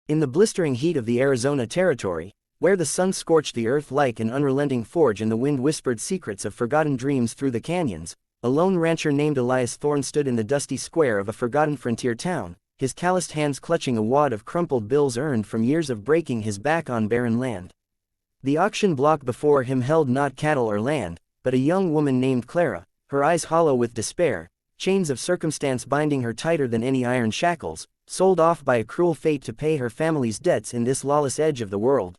In the blistering heat of the Arizona Territory, where the sun scorched the earth like an unrelenting forge and the wind whispered secrets of forgotten dreams through the canyons, a lone rancher named Elias Thorne stood in the dusty square of a forgotten frontier town, his calloused hands clutching a wad of crumpled bills earned from years of breaking his back on barren land. The auction block before him held not cattle or land, but a young woman named Clara, her eyes hollow with despair, chains of circumstance binding her tighter than any iron shackles, sold off by a cruel fate to pay her family's debts in this lawless edge of the world.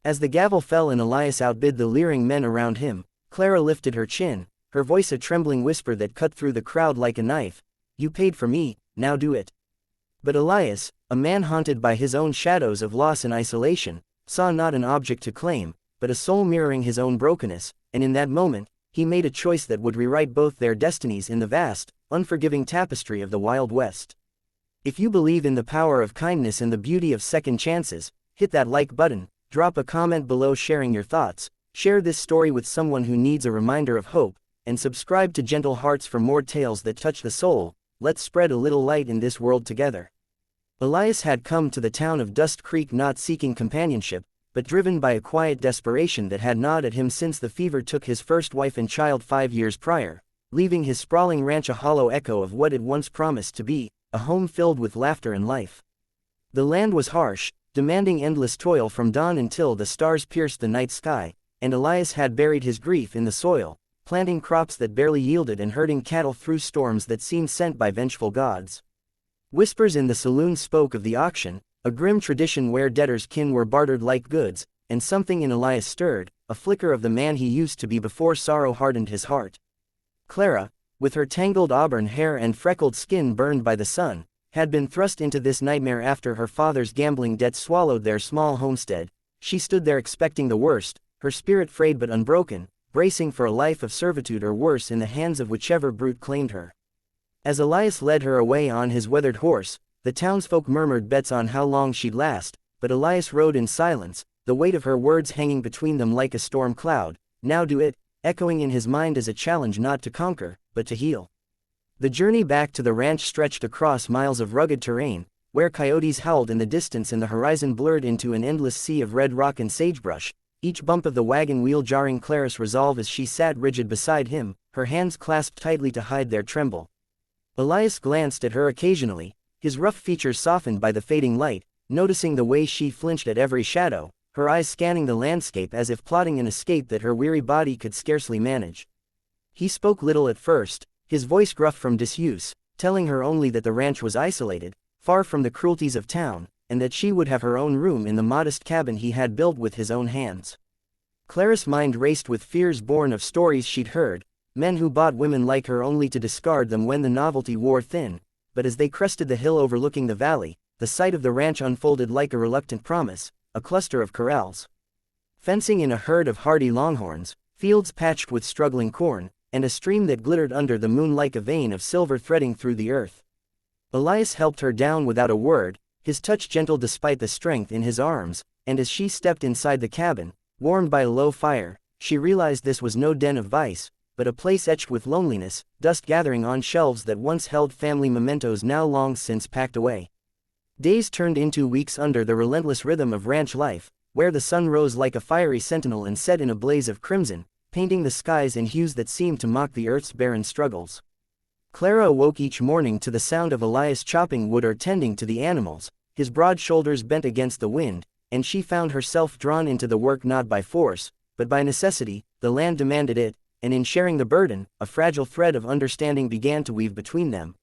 As the gavel fell and Elias outbid the leering men around him, Clara lifted her chin, her voice a trembling whisper that cut through the crowd like a knife. "You paid for me, now do it." But Elias, a man haunted by his own shadows of loss and isolation, saw not an object to claim, but a soul mirroring his own brokenness, and in that moment, he made a choice that would rewrite both their destinies in the vast, unforgiving tapestry of the Wild West. If you believe in the power of kindness and the beauty of second chances, hit that like button, drop a comment below sharing your thoughts, share this story with someone who needs a reminder of hope, and subscribe to Gentle Hearts for more tales that touch the soul. Let's spread a little light in this world together. Elias had come to the town of Dust Creek not seeking companionship, but driven by a quiet desperation that had gnawed at him since the fever took his first wife and child 5 years prior, leaving his sprawling ranch a hollow echo of what it once promised to be, a home filled with laughter and life. The land was harsh, demanding endless toil from dawn until the stars pierced the night sky, and Elias had buried his grief in the soil, planting crops that barely yielded and herding cattle through storms that seemed sent by vengeful gods. Whispers in the saloon spoke of the auction, a grim tradition where debtors' kin were bartered like goods, and something in Elias stirred, a flicker of the man he used to be before sorrow hardened his heart. Clara, with her tangled auburn hair and freckled skin burned by the sun, had been thrust into this nightmare after her father's gambling debt swallowed their small homestead. She stood there expecting the worst, her spirit frayed but unbroken, bracing for a life of servitude or worse in the hands of whichever brute claimed her. As Elias led her away on his weathered horse, the townsfolk murmured bets on how long she'd last, but Elias rode in silence, the weight of her words hanging between them like a storm cloud. "Now do it," echoing in his mind as a challenge not to conquer, but to heal. The journey back to the ranch stretched across miles of rugged terrain, where coyotes howled in the distance and the horizon blurred into an endless sea of red rock and sagebrush, each bump of the wagon wheel jarring Clara's resolve as she sat rigid beside him, her hands clasped tightly to hide their tremble. Elias glanced at her occasionally, his rough features softened by the fading light, noticing the way she flinched at every shadow, her eyes scanning the landscape as if plotting an escape that her weary body could scarcely manage. He spoke little at first, his voice gruff from disuse, telling her only that the ranch was isolated, far from the cruelties of town, and that she would have her own room in the modest cabin he had built with his own hands. Clara's mind raced with fears born of stories she'd heard, men who bought women like her only to discard them when the novelty wore thin, but as they crested the hill overlooking the valley, the sight of the ranch unfolded like a reluctant promise, a cluster of corrals. Fencing in a herd of hardy longhorns, fields patched with struggling corn, and a stream that glittered under the moon like a vein of silver threading through the earth. Elias helped her down without a word, his touch gentle despite the strength in his arms, and as she stepped inside the cabin, warmed by a low fire, she realized this was no den of vice, but a place etched with loneliness, dust gathering on shelves that once held family mementos now long since packed away. Days turned into weeks under the relentless rhythm of ranch life, where the sun rose like a fiery sentinel and set in a blaze of crimson, painting the skies in hues that seemed to mock the earth's barren struggles. Clara awoke each morning to the sound of Elias chopping wood or tending to the animals, his broad shoulders bent against the wind, and she found herself drawn into the work not by force, but by necessity. The land demanded it, and in sharing the burden, a fragile thread of understanding began to weave between them.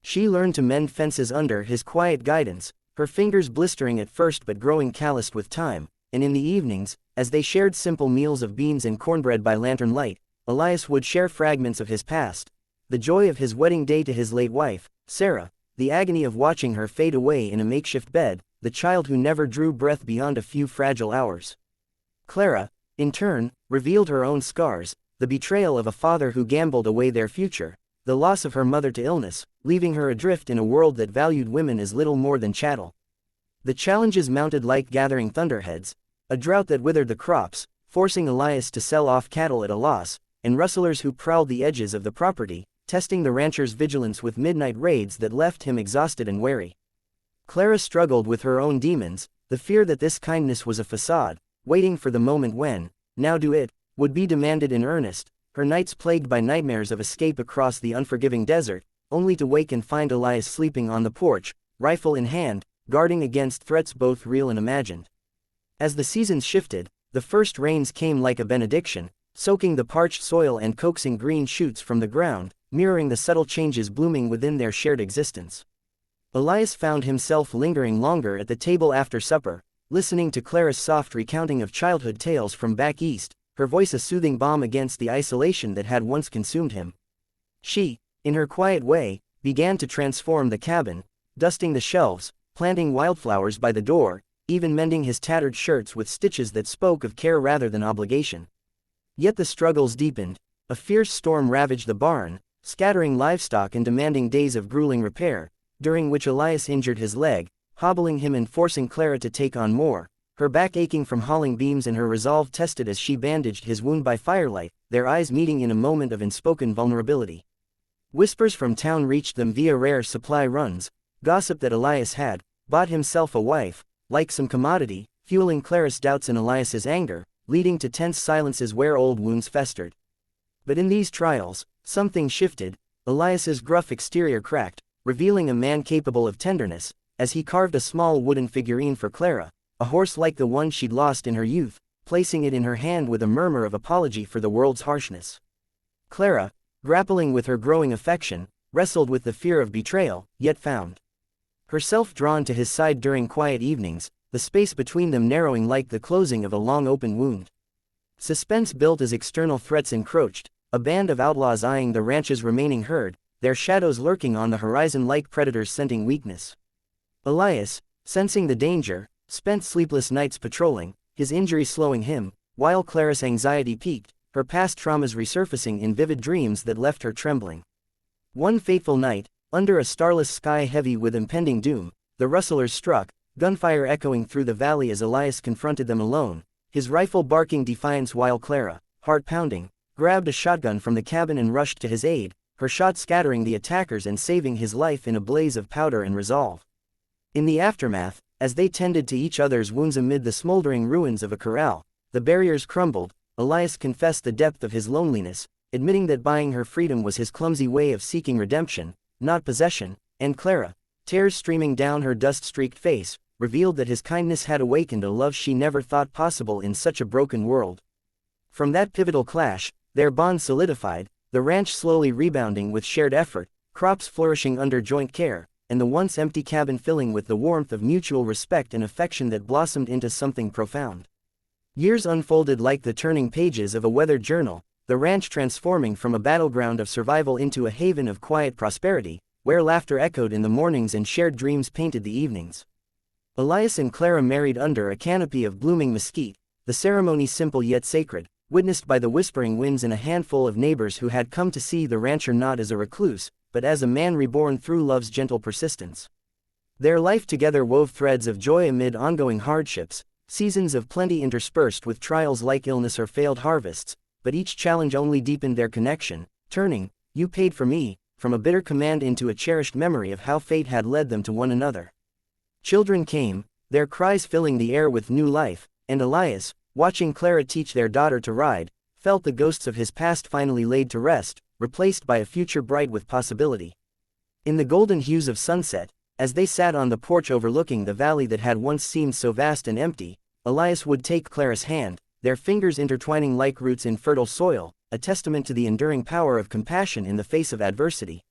She learned to mend fences under his quiet guidance, her fingers blistering at first but growing calloused with time, and in the evenings, as they shared simple meals of beans and cornbread by lantern light, Elias would share fragments of his past, the joy of his wedding day to his late wife, Sarah, the agony of watching her fade away in a makeshift bed, the child who never drew breath beyond a few fragile hours. Clara, in turn, revealed her own scars, the betrayal of a father who gambled away their future, the loss of her mother to illness, leaving her adrift in a world that valued women as little more than chattel. The challenges mounted like gathering thunderheads, a drought that withered the crops, forcing Elias to sell off cattle at a loss, and rustlers who prowled the edges of the property, testing the rancher's vigilance with midnight raids that left him exhausted and wary. Clara struggled with her own demons, the fear that this kindness was a facade, waiting for the moment when, now do it, would be demanded in earnest, her nights plagued by nightmares of escape across the unforgiving desert, only to wake and find Elias sleeping on the porch, rifle in hand, guarding against threats both real and imagined. As the seasons shifted, the first rains came like a benediction, soaking the parched soil and coaxing green shoots from the ground, mirroring the subtle changes blooming within their shared existence. Elias found himself lingering longer at the table after supper, listening to Clara's soft recounting of childhood tales from back east, her voice a soothing balm against the isolation that had once consumed him. She, in her quiet way, began to transform the cabin, dusting the shelves, planting wildflowers by the door, even mending his tattered shirts with stitches that spoke of care rather than obligation. Yet the struggles deepened. A fierce storm ravaged the barn, scattering livestock and demanding days of grueling repair, during which Elias injured his leg, hobbling him and forcing Clara to take on more, her back aching from hauling beams and her resolve tested as she bandaged his wound by firelight, their eyes meeting in a moment of unspoken vulnerability. Whispers from town reached them via rare supply runs, gossip that Elias had bought himself a wife, like some commodity, fueling Clara's doubts and Elias's anger, leading to tense silences where old wounds festered. But in these trials, something shifted. Elias's gruff exterior cracked, revealing a man capable of tenderness, as he carved a small wooden figurine for Clara, a horse like the one she'd lost in her youth, placing it in her hand with a murmur of apology for the world's harshness. Clara, grappling with her growing affection, wrestled with the fear of betrayal, yet found herself drawn to his side during quiet evenings, the space between them narrowing like the closing of a long open wound. Suspense built as external threats encroached, a band of outlaws eyeing the ranch's remaining herd, their shadows lurking on the horizon like predators scenting weakness. Elias, sensing the danger, spent sleepless nights patrolling, his injury slowing him, while Clara's anxiety peaked, her past traumas resurfacing in vivid dreams that left her trembling. One fateful night, under a starless sky heavy with impending doom, the rustlers struck, gunfire echoing through the valley as Elias confronted them alone, his rifle barking defiance while Clara, heart pounding, grabbed a shotgun from the cabin and rushed to his aid, her shot scattering the attackers and saving his life in a blaze of powder and resolve. In the aftermath, as they tended to each other's wounds amid the smoldering ruins of a corral, the barriers crumbled. Elias confessed the depth of his loneliness, admitting that buying her freedom was his clumsy way of seeking redemption, not possession, and Clara, tears streaming down her dust-streaked face, revealed that his kindness had awakened a love she never thought possible in such a broken world. From that pivotal clash, their bond solidified, the ranch slowly rebounding with shared effort, crops flourishing under joint care, and the once empty cabin filling with the warmth of mutual respect and affection that blossomed into something profound. Years unfolded like the turning pages of a weathered journal, the ranch transforming from a battleground of survival into a haven of quiet prosperity, where laughter echoed in the mornings and shared dreams painted the evenings. Elias and Clara married under a canopy of blooming mesquite, the ceremony simple yet sacred, witnessed by the whispering winds and a handful of neighbors who had come to see the rancher not as a recluse, but as a man reborn through love's gentle persistence. Their life together wove threads of joy amid ongoing hardships, seasons of plenty interspersed with trials like illness or failed harvests, but each challenge only deepened their connection, turning, "You paid for me," from a bitter command into a cherished memory of how fate had led them to one another. Children came, their cries filling the air with new life, and Elias, watching Clara teach their daughter to ride, felt the ghosts of his past finally laid to rest, replaced by a future bright with possibility. In the golden hues of sunset, as they sat on the porch overlooking the valley that had once seemed so vast and empty, Elias would take Clara's hand, their fingers intertwining like roots in fertile soil, a testament to the enduring power of compassion in the face of adversity.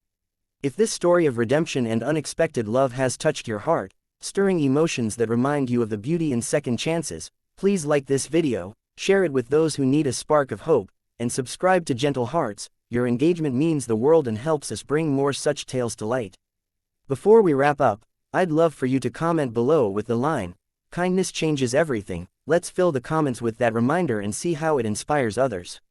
If this story of redemption and unexpected love has touched your heart, stirring emotions that remind you of the beauty in second chances, please like this video, share it with those who need a spark of hope, and subscribe to Gentle Hearts. Your engagement means the world and helps us bring more such tales to light. Before we wrap up, I'd love for you to comment below with the line, "Kindness changes everything." Let's fill the comments with that reminder and see how it inspires others.